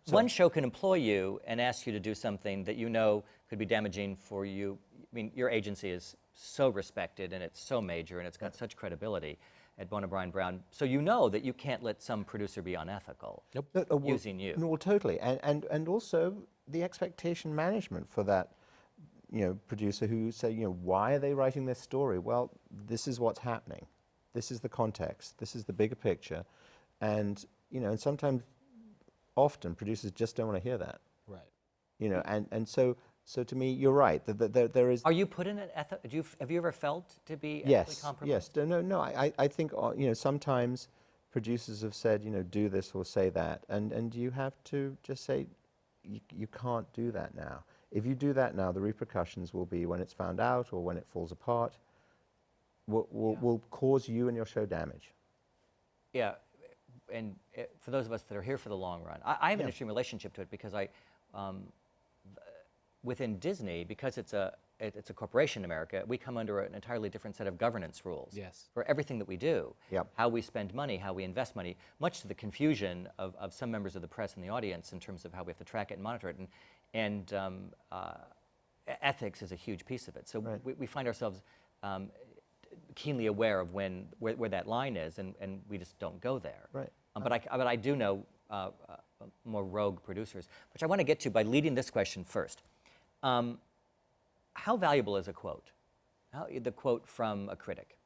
one show can employ you and ask you to do something that you know could be damaging for you. I mean, your agency is so respected and it's so major and it's got such credibility at Bryan-Brown. So you know that you can't let some producer be unethical using you. No, well, totally. And also the expectation management for that, producer who say, why are they writing this story? Well, this is what's happening. This is the context. This is the bigger picture. And, and sometimes, often, producers just don't want to hear that. Right. And so to me, you're right. There is. Are you put in an have you ever felt to be ethically compromised? Yes. No. I think, sometimes producers have said, do this or say that. And you have to just say, you can't do that now. If you do that now, the repercussions will be when it's found out or when it falls apart, will cause you and your show damage. Yeah, and for those of us that are here for the long run, I have an interesting relationship to it because within Disney, because it's a corporation in America, we come under an entirely different set of governance rules for everything that we do, how we spend money, how we invest money, much to the confusion of some members of the press and the audience in terms of how we have to track it and monitor it. And ethics is a huge piece of it. So we find ourselves keenly aware of where that line is, and we just don't go there. Right. But I do know more rogue producers, which I want to get to by leading this question first. How valuable is a quote? The quote from a critic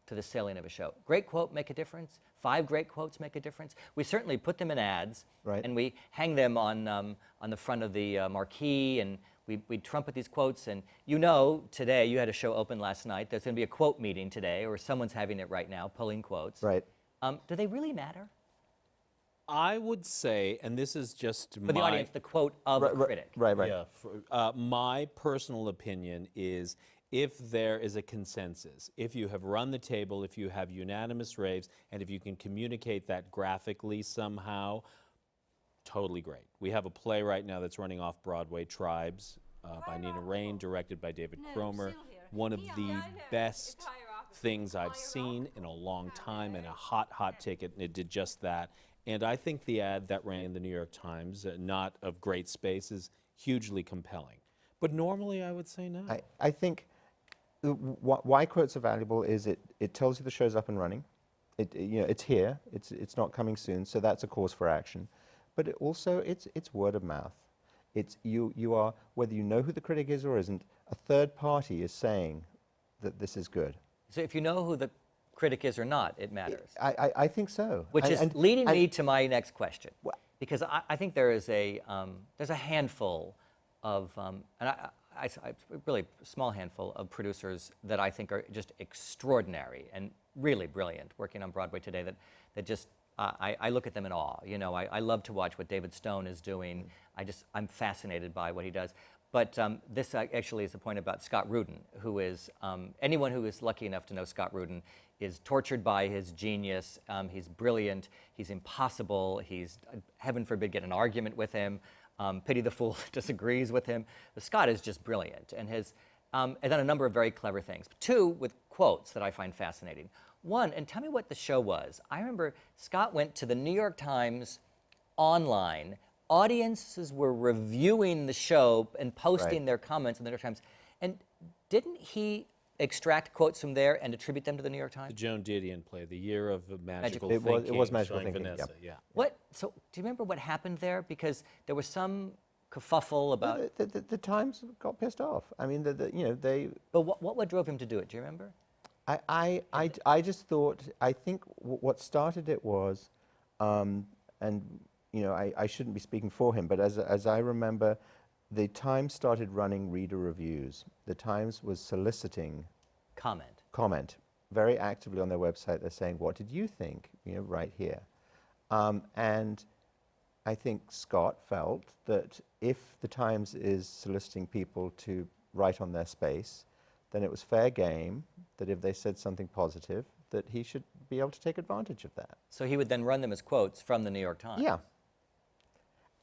to the selling of a show. Great quote make a difference? 5 great quotes make a difference? We certainly put them in ads, and we hang them on the front of the marquee, and we trumpet these quotes. And today, you had a show open last night, there's going to be a quote meeting today, or someone's having it right now, pulling quotes. Right. Do they really matter? I would say, and this is just For the audience, the quote of a critic. Right. Yeah. My personal opinion is, if there is a consensus, if you have run the table, if you have unanimous raves, and if you can communicate that graphically somehow, totally great. We have a play right now that's running off Broadway, Tribes, by Nina Raine, directed by David Cromer. One of the best things I've seen in a long time, and a hot ticket, and it did just that. And I think the ad that ran in the New York Times, not of great space, is hugely compelling. But normally I would say no. I think why quotes are valuable is it tells you the show's up and running. It's here. It's not coming soon. So that's a cause for action. But it's word of mouth. It's you are, whether you know who the critic is or isn't, a third party is saying that this is good. So if you know who the critic is or not, it matters. I think so. Which is leading me to my next question, because I think there's a handful of, really small handful of producers that I think are just extraordinary and really brilliant working on Broadway today. That just I look at them in awe. I love to watch what David Stone is doing. I'm fascinated by what he does. But this actually is a point about Scott Rudin, who is, anyone who is lucky enough to know Scott Rudin is tortured by his genius. He's brilliant, he's impossible, he's, heaven forbid, get an argument with him. Pity the fool who disagrees with him. But Scott is just brilliant and has done a number of very clever things. 2 with quotes that I find fascinating. 1, and tell me what the show was. I remember Scott went to the New York Times online. Audiences were reviewing the show and posting their comments in the New York Times. And didn't he extract quotes from there and attribute them to the New York Times? The Joan Didion play, The Year of Magical Thinking. It was Magical Thinking, Vanessa, yeah. So do you remember what happened there? Because there was some kerfuffle about... The Times got pissed off. I mean, they... But what drove him to do it? Do you remember? I just thought, I think what started it was, and I shouldn't be speaking for him, but as I remember, the Times started running reader reviews. The Times was soliciting comment very actively on their website. They're saying, what did you think, right here? And I think Scott felt that if the Times is soliciting people to write on their space, then it was fair game that if they said something positive, that he should be able to take advantage of that. So he would then run them as quotes from the New York Times. Yeah.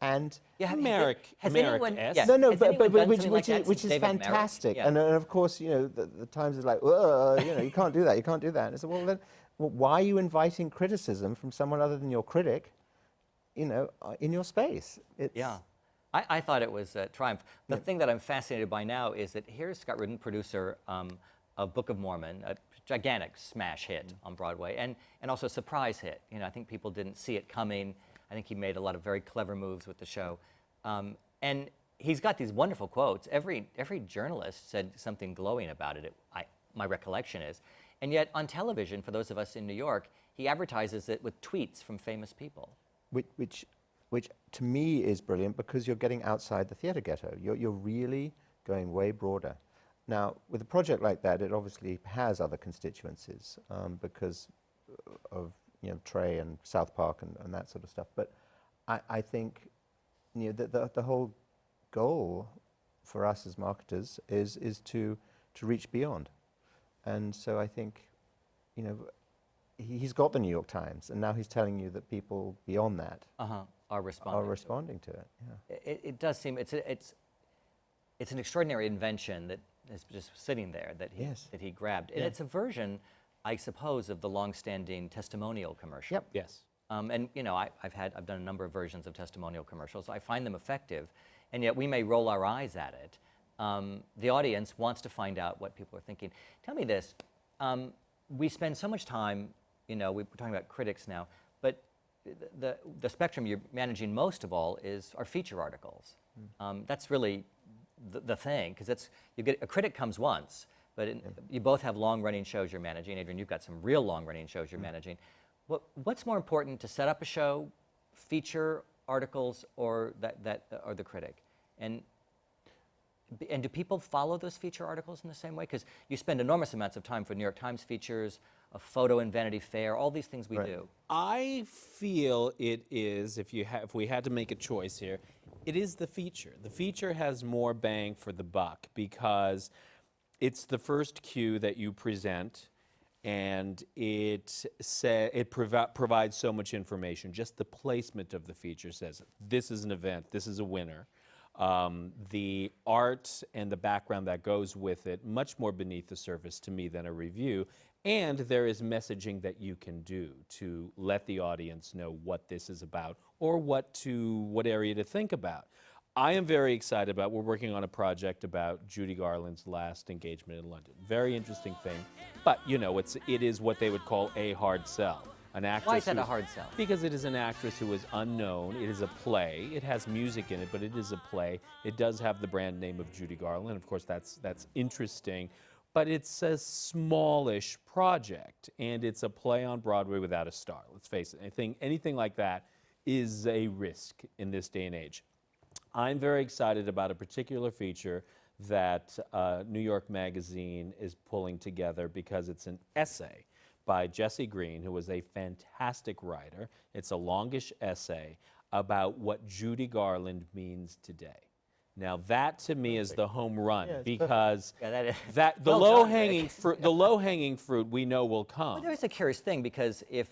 And Yeah, Merrick-esque. yeah, no, has anyone done something like that which since is David Merrick? fantastic. Yeah. And of course, you know, the Times is like, you know, you can't do that, you can't do that. And I said, well, then, why are you inviting criticism from someone other than your critic, you know, in your space? Yeah. I thought it was a triumph. The thing that I'm fascinated by now is that here's Scott Rudin, producer of Book of Mormon, a gigantic smash hit on Broadway, and also a surprise hit. You know, I think people didn't see it coming. I think he made a lot of very clever moves with the show. And he's got these wonderful quotes. Every journalist said something glowing about it, my recollection is. And yet on television, for those of us in New York, he advertises it with tweets from famous people. Which to me is brilliant because you're getting outside the theatre ghetto. You're really going way broader. Now, with a project like that, it obviously has other constituencies because of, you know, Trey and South Park and that sort of stuff. But I think, you know, the whole goal for us as marketers is to reach beyond. And so I think, you know, he's got the New York Times, and now he's telling you that people beyond that Are responding to it. Yeah. It does seem it's an extraordinary invention that is just sitting there that he grabbed, and it's a version, I suppose, of the long-standing testimonial commercial. Yep. Yes. And you know, I've done a number of versions of testimonial commercials. I find them effective, and yet we may roll our eyes at it. The audience wants to find out what people are thinking. Tell me this: we spend so much time, you know, we're talking about critics now, but the spectrum you're managing most of all are feature articles. That's really the thing, because a critic comes once, but you both have long-running shows you're managing. Adrian, you've got some real long-running shows you're managing. What's more important, to set up a show, feature articles, or or the critic? And do people follow those feature articles in the same way? Because you spend enormous amounts of time for New York Times features, a photo in Vanity Fair, all these things we do. I feel it is, if we had to make a choice here, it is the feature. The feature has more bang for the buck because it's the first cue that you present, and it provides so much information. Just the placement of the feature says, this is an event, this is a winner. The art and the background that goes with it, much more beneath the surface to me than a review. And there is messaging that you can do to let the audience know what this is about or what area to think about. I am very excited about, we're working on a project about Judy Garland's last engagement in London. Very interesting thing, but you know, it is what they would call a hard sell. An actress. Why is that a hard sell? Because it is an actress who is unknown. It is a play. It has music in it, but it is a play. It does have the brand name of Judy Garland. Of course, that's interesting. But it's a smallish project, and it's a play on Broadway without a star. Let's face it. Anything like that is a risk in this day and age. I'm very excited about a particular feature that New York Magazine is pulling together because it's an essay by Jesse Green, who was a fantastic writer. It's a longish essay about what Judy Garland means today. Now that to me is the home run, because the low-hanging fruit we know will come. Well, there's a curious thing, because if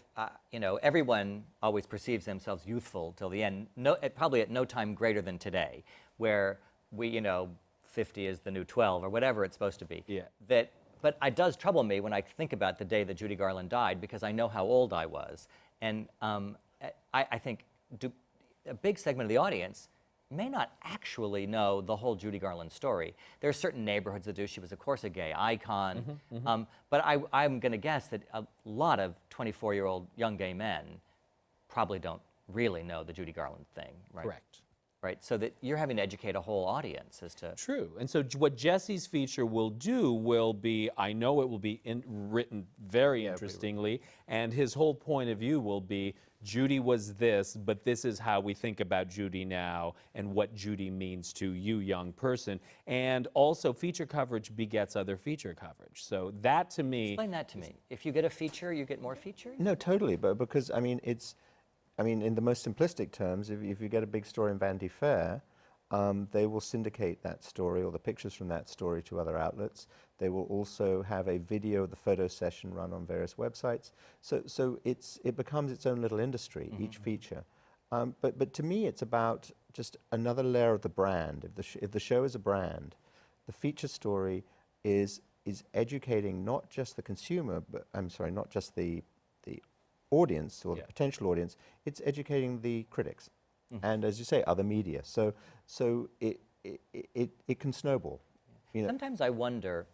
you know, everyone always perceives themselves youthful till the end. Probably at no time greater than today, where you know, 50 is the new 12 or whatever it's supposed to be. Yeah. But it does trouble me when I think about the day that Judy Garland died, because I know how old I was, and I think a big segment of the audience may not actually know the whole Judy Garland story. There are certain neighborhoods that do. She was, of course, a gay icon. But I'm going to guess that a lot of 24-year-old young gay men probably don't really know the Judy Garland thing, right? Correct. Right, so that you're having to educate a whole audience as to... True, and so what Jesse's feature will do will be, I know it will be written very interestingly, and his whole point of view will be, Judy was this, but this is how we think about Judy now, and what Judy means to you, young person. And also, feature coverage begets other feature coverage. So that, to me... Explain that to me. If you get a feature, you get more features? No, totally, but because, I mean, in the most simplistic terms, if you get a big story in Vanity Fair, They will syndicate that story or the pictures from that story to other outlets. They will also have a video of the photo session run on various websites. So it becomes its own little industry, each feature. But to me, it's about just another layer of the brand. If the show is a brand, the feature story is educating not just the consumer, but I'm sorry, not just the audience or the potential audience. It's educating the critics, and as you say, other media. So it can snowball. You know. Sometimes I wonder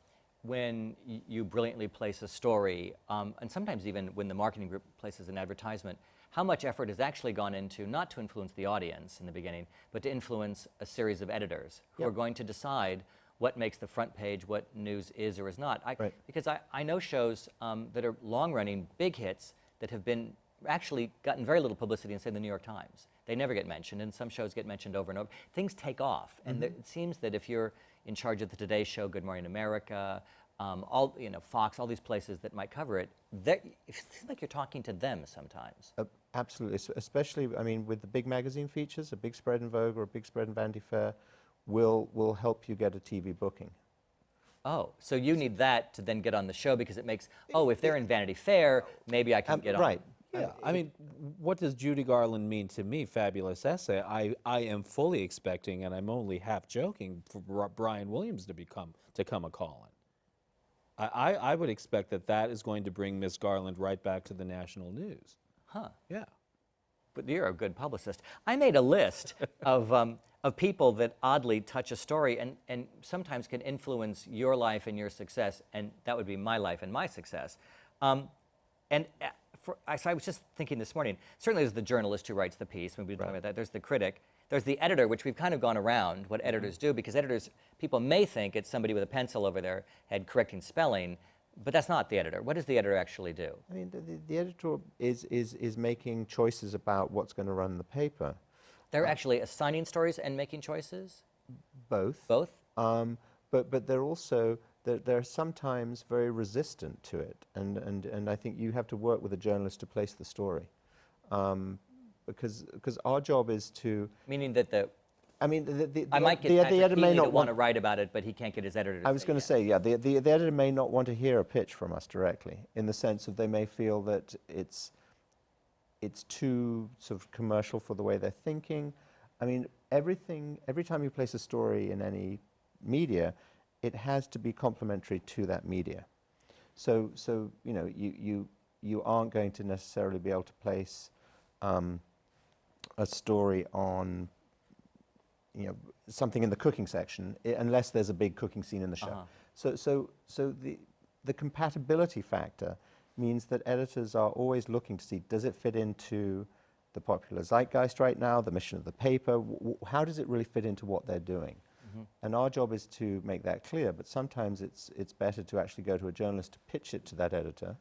when you brilliantly place a story, and sometimes even when the marketing group places an advertisement, how much effort has actually gone into, not to influence the audience in the beginning, but to influence a series of editors who are going to decide what makes the front page, what news is or is not. Because I know shows that are long-running, big hits that have been actually gotten very little publicity in, say, the New York Times. They never get mentioned, and some shows get mentioned over and over. Things take off, and it seems that if you're in charge of the Today Show, Good Morning America, Fox, all these places that might cover it, it seems like you're talking to them sometimes. Absolutely, especially, I mean, with the big magazine features, a big spread in Vogue or a big spread in Vanity Fair will help you get a TV booking. Oh, so you need that to then get on the show because it makes, if they're in Vanity Fair, maybe I can get on. Right. Yeah, I mean, what does Judy Garland mean to me? Fabulous essay. I am fully expecting, and I'm only half joking, for Brian Williams to come a calling. I would expect that is going to bring Miss Garland right back to the national news. Huh. Yeah. But you're a good publicist. I made a list of people that oddly touch a story and sometimes can influence your life and your success, and that would be my life and my success. So I was just thinking this morning, certainly there's the journalist who writes the piece, we've been talking about that, there's the critic, there's the editor, which we've kind of gone around what editors do, because editors, people may think it's somebody with a pencil over their head correcting spelling, but that's not the editor. What does the editor actually do? I mean, the editor is making choices about what's going to run in the paper. They're actually assigning stories and making choices? Both. Both? But they're also, they're sometimes very resistant to it, and I think you have to work with a journalist to place the story, because our job is to. Meaning that the. I mean, the editor may not want to write about it, but he can't get his editor to I was going to say, yeah, the editor may not want to hear a pitch from us directly, in the sense of they may feel that it's too sort of commercial for the way they're thinking. I mean, every time you place a story in any media, it has to be complementary to that media. So you know, you aren't going to necessarily be able to place a story on, you know, something in the cooking section unless there's a big cooking scene in the show. So the compatibility factor means that editors are always looking to see, does it fit into the popular zeitgeist right now, the mission of the paper? How does it really fit into what they're doing? And our job is to make that clear, but sometimes it's better to actually go to a journalist to pitch it to that editor,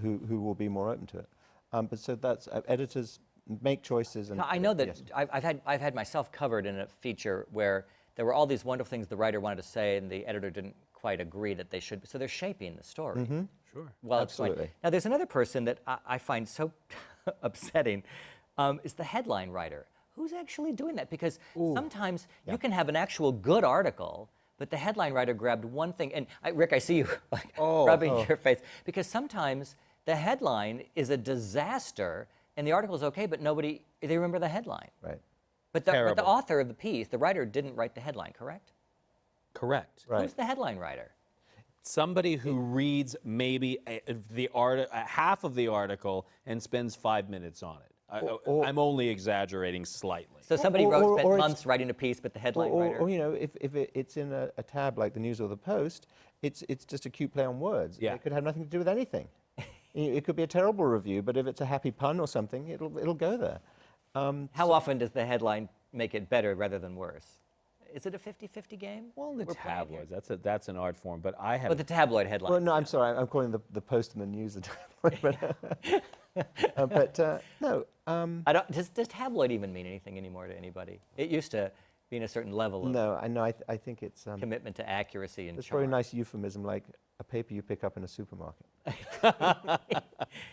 who will be more open to it. But so that's editors make choices. And I know that I've had myself covered in a feature where there were all these wonderful things the writer wanted to say, and the editor didn't quite agree that they should. So they're shaping the story. Sure. Well, absolutely. Now, there's another person that I find so upsetting, is the headline writer. Who's actually doing that? Because sometimes you can have an actual good article, but the headline writer grabbed one thing. And Rick, I see you like rubbing your face. Because sometimes the headline is a disaster, and the article is okay, but they remember the headline. Right. But the author of the piece, the writer, didn't write the headline, correct? Correct. Right. Who's the headline writer? Somebody who reads maybe half of the article and spends 5 minutes on it. I'm only exaggerating slightly. So somebody spent months writing a piece, but the headline writer. Or you know, if it's in a tab like the News or the Post, it's just a cute play on words. Yeah. It could have nothing to do with anything. It could be a terrible review, but if it's a happy pun or something, it'll go there. How often does the headline make it better rather than worse? Is it a 50-50 game? Well, the tabloids, that's an art form, but I have. But the tabloid headline. Well, no, I'm sorry, I'm calling the Post and the News a tabloid, but no. Does tabloid even mean anything anymore to anybody? It used to being a certain level of No, I know. I think it's commitment to accuracy and it's a charm. very nice euphemism, like a paper you pick up in a supermarket.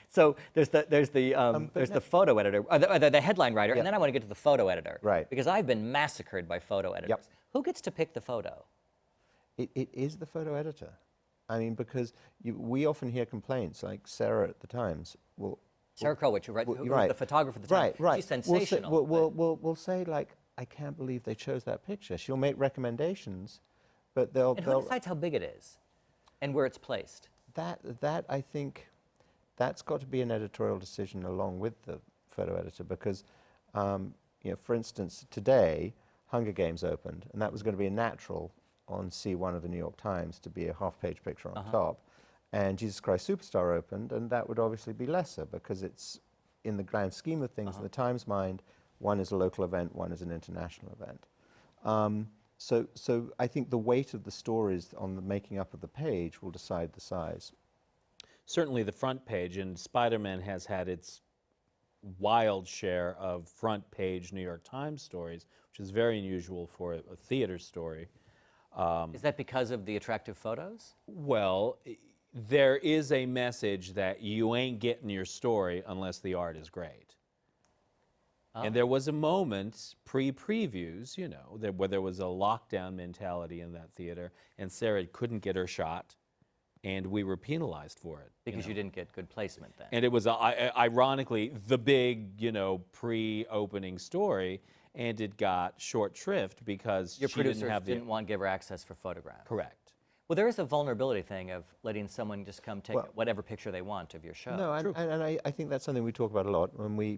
So there's the photo editor, or the headline writer, Yeah. and then I want to get to the photo editor. Right. Because I've been massacred by photo editors. Yep. Who gets to pick the photo? It is the photo editor. I mean, because we often hear complaints, like Sarah at the Times will. Sarah Krowich, who was Right. the photographer at the time. Right, right. She's sensational. We'll say, like, I can't believe they chose that picture. She'll make recommendations, but they'll. And who decides how big it is and where it's placed? That I think, that's got to be an editorial decision along with the photo editor, because, for instance, today, Hunger Games opened, and that was going to be a natural on C1 of the New York Times to be a half-page picture on top. And Jesus Christ Superstar opened, and that would obviously be lesser, because it's, in the grand scheme of things, in the Times' mind, one is a local event, one is an international event. So I think the weight of the stories on the making up of the page will decide the size. Certainly the front page, and Spider-Man has had its wild share of front page New York Times stories, which is very unusual for a theater story. Is that because of the attractive photos? Well, there is a message that you ain't getting your story unless the art is great. And there was a moment pre-previews, where there was a lockdown mentality in that theater, and Sarah couldn't get her shot, and we were penalized for it. Because you didn't get good placement then. And it was, ironically, the big, pre-opening story, and it got short shrift because your she didn't producers have the... didn't want to give her access for photographs. Correct. Well, there is a vulnerability thing of letting someone just come take whatever picture they want of your show. No, and I think that's something we talk about a lot, and we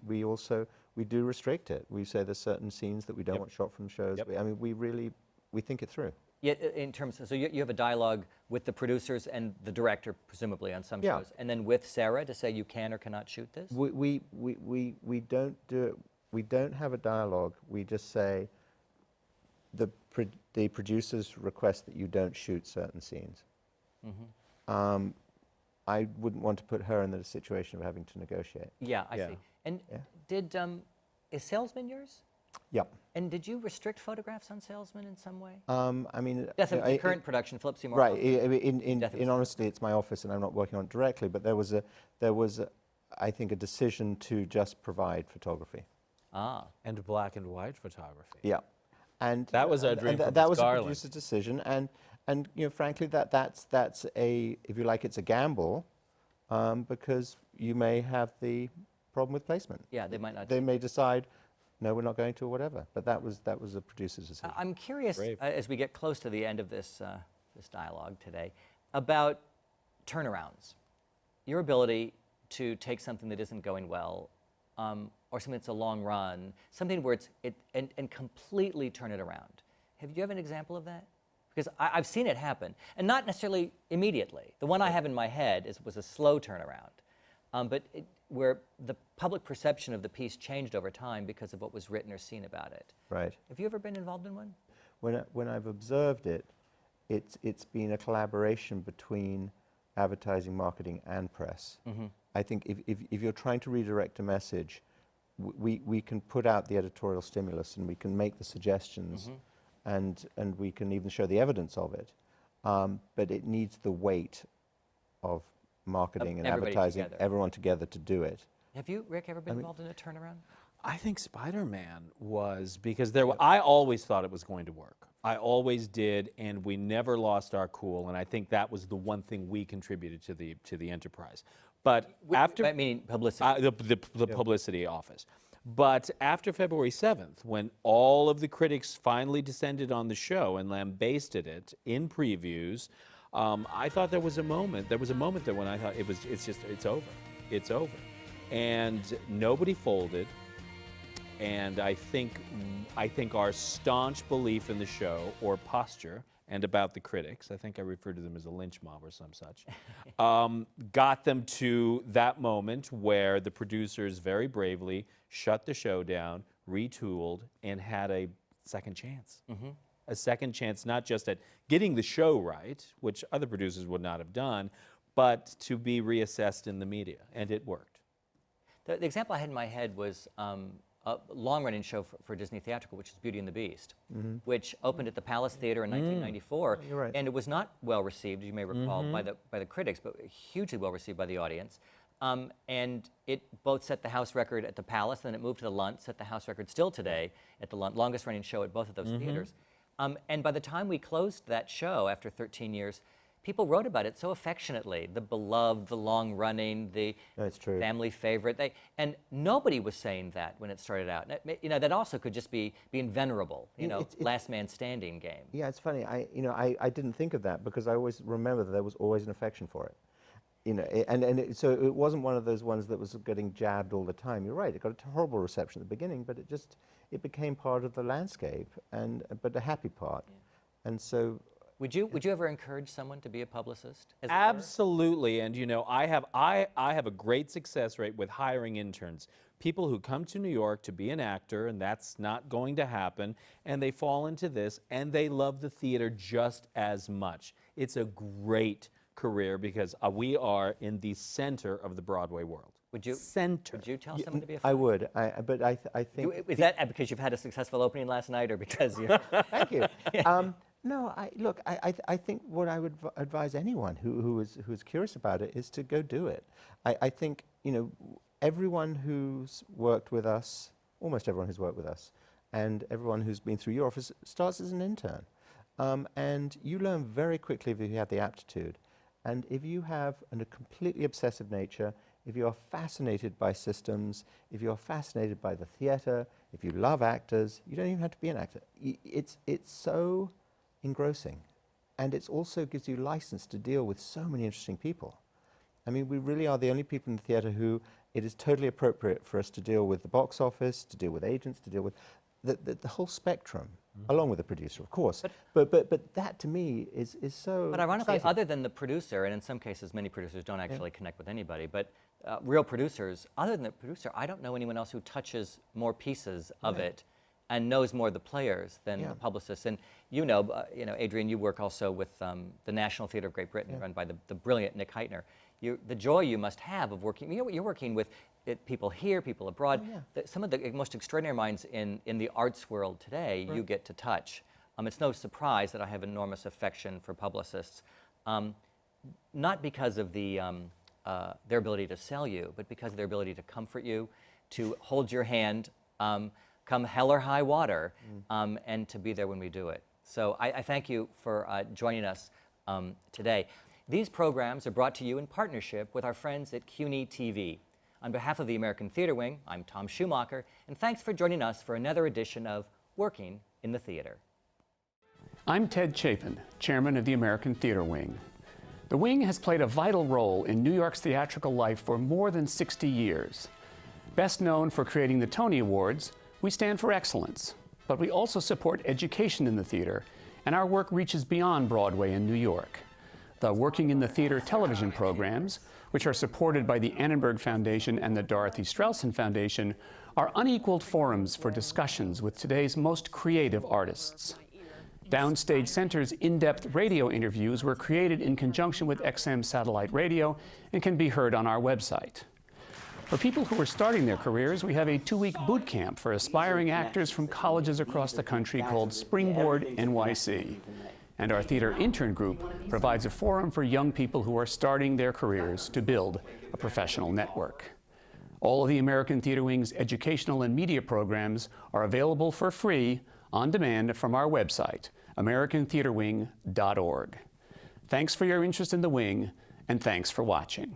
do restrict it. We say there's certain scenes that we don't want shot from shows. Yep. I mean, we think it through. Yeah, in terms of, so you have a dialogue with the producers and the director, presumably, on some shows, and then with Sarah to say you can or cannot shoot this? We don't do it. We don't have a dialogue. We just say the producers request that you don't shoot certain scenes. I wouldn't want to put her in the situation of having to negotiate. Yeah, I see. And is Salesman yours? Yep. And did you restrict photographs on Salesman in some way? I mean, Death of the current production, Philip Seymour. Right. In honesty, it's my office, and I'm not working on it directly. But there was I think, a decision to just provide photography. And black and white photography. Yeah. And that was our dream. That was a producer's decision, and frankly, that's a, if you like, it's a gamble, because you may have the problem with placement. Yeah, they might not. They may decide, no, we're not going to, or whatever. But that was a producer's decision. I'm curious, as we get close to the end of this dialogue today, about turnarounds. Your ability to take something that isn't going well, or something that's a long run, something where and completely turn it around. Do you have an example of that? Because I've seen it happen, and not necessarily immediately. The one I have in my head was a slow turnaround, but where the public perception of the piece changed over time because of what was written or seen about it. Right. Have you ever been involved in one? When I've observed it, it's been a collaboration between advertising, marketing, and press. I think if you're trying to redirect a message, we can put out the editorial stimulus, and we can make the suggestions, and we can even show the evidence of it. But it needs the weight of marketing and advertising, everyone together to do it. Have you, Rick, ever been involved in a turnaround? I think Spider-Man was, because I always thought it was going to work. I always did, and we never lost our cool, and I think that was the one thing we contributed to the enterprise. But after... I mean, publicity. The publicity office. But after February 7th, when all of the critics finally descended on the show and lambasted it in previews, I thought there was a moment that when I thought it's over. It's over. And nobody folded. And I think our staunch belief in the show, or posture, and about the critics, I think I referred to them as a lynch mob or some such, got them to that moment where the producers very bravely shut the show down, retooled, and had a second chance. A second chance, not just at getting the show right, which other producers would not have done, but to be reassessed in the media, and it worked. The example I had in my head was long-running show for Disney Theatrical, which is Beauty and the Beast, which opened at the Palace Theater in 1994, You're right. and it was not well received, as you may recall, by the critics, but hugely well received by the audience. And it both set the house record at the Palace, then it moved to the Lunt, set the house record still today at the Lunt, longest-running show at both of those theaters. And by the time we closed that show after 13 years, people wrote about it so affectionately, the beloved, the long-running, the family favorite. And nobody was saying that when it started out. You know, that also could just be being venerable, you know, last man standing game. Yeah, it's funny. I didn't think of that because I always remember that there was always an affection for it. You know, so it wasn't one of those ones that was getting jabbed all the time. You're right. It got a horrible reception at the beginning, but it became part of the landscape, but a happy part. Yeah. And so. Would you ever encourage someone to be a publicist? Absolutely, and you know, I have a great success rate with hiring interns. People who come to New York to be an actor, and that's not going to happen, and they fall into this, and they love the theater just as much. It's a great career because we are in the center of the Broadway world. Would you tell someone to be a? I would, but I think. Is that because you've had a successful opening last night, or because you? Thank you. No, look, I think what I would advise anyone who's curious about it is to go do it. I think, you know, everyone who's worked with us, almost everyone who's worked with us, and everyone who's been through your office starts as an intern. And you learn very quickly if you have the aptitude. And if you have a completely obsessive nature, if you are fascinated by systems, if you are fascinated by the theater, if you love actors, you don't even have to be an actor. It's so engrossing, and it also gives you license to deal with so many interesting people. I mean, we really are the only people in the theater who it is totally appropriate for us to deal with the box office, to deal with agents, to deal with the whole spectrum, along with the producer, of course. But that to me is so. But ironically, exciting. other than the producer, and in some cases many producers don't actually connect with anybody, but real producers, other than the producer, I don't know anyone else who touches more pieces of it and knows more of the players than the publicists. And you know, Adrian, you work also with the National Theatre of Great Britain, run by the brilliant Nick Heitner. The joy you must have of working, you're working with people here, people abroad. Some of the most extraordinary minds in the arts world today, you get to touch. It's no surprise that I have enormous affection for publicists, not because of their ability to sell you, but because of their ability to comfort you, to hold your hand, come hell or high water, and to be there when we do it. So I thank you for joining us today. These programs are brought to you in partnership with our friends at CUNY TV. On behalf of the American Theatre Wing, I'm Tom Schumacher, and thanks for joining us for another edition of Working in the Theatre. I'm Ted Chapin, chairman of the American Theatre Wing. The Wing has played a vital role in New York's theatrical life for more than 60 years. Best known for creating the Tony Awards, we stand for excellence, but we also support education in the theater, and our work reaches beyond Broadway and New York. The Working in the Theater television programs, which are supported by the Annenberg Foundation and the Dorothy Strelsin Foundation, are unequaled forums for discussions with today's most creative artists. Downstage Center's in-depth radio interviews were created in conjunction with XM Satellite Radio and can be heard on our website. For people who are starting their careers, we have a 2-week boot camp for aspiring actors from colleges across the country called Springboard NYC. And our theater intern group provides a forum for young people who are starting their careers to build a professional network. All of the American Theatre Wing's educational and media programs are available for free on demand from our website, americantheaterwing.org. Thanks for your interest in the Wing, and thanks for watching.